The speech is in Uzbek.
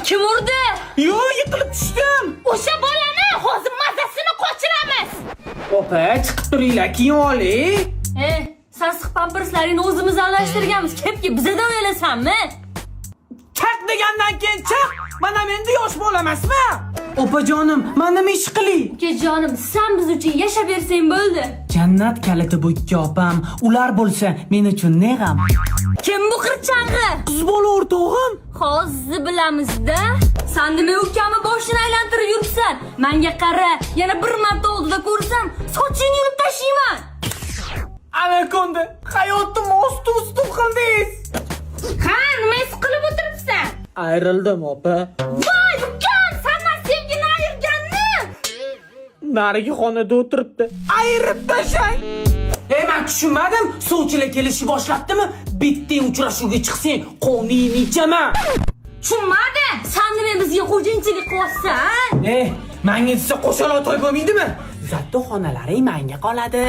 Kim urdi? Yo'q, yiqilib tushdim. O'sha bolani hozir mazasini qochiramiz. Opa, chiqib turinglar, keyin oling. Sassiq pamperslaringni o'zimiz almashtirganmiz. Kepki bizada o'ylasanmi? Chaq degandan keyin chaq. Mana menda yosh bo'lamasmi? Opajonim, mana nima ish qiling? Ukajonim, sen biz uchun yashab bersang bo'ldi. Jannat kaliti bu ikki opam. Ular bo'lsa, men uchun ne g'am? Kim bu qirchang'i? Qiz bola o'rtog'im. Hozir bilamiz-da. Sen nima ukamni boshini aylantirib yuribsan? Menga qara, yana bir marta oldida ko'rsam, sochingni yulib tashlayman. Anakonda, hayotim osti-usti qildingiz. Ha, nima is qilib o'tiribsan? Ayrildim, opa. Voy, ukam, sendan sevgini ayirganni. Narigi xonada o'tiribdi. Ayirib tashlang. Men tushunmadim. Sovchilar kelishni boshlabdimi? Bitta uchrashuvga chiqsang, qoningni ichaman. Tushunmadim. Sen nima bizga xo'jayinchilik qilyapsan? Menga desa qo'shaloq to'y bo'lmaydimi? Zatto xonalaring menga qoladi.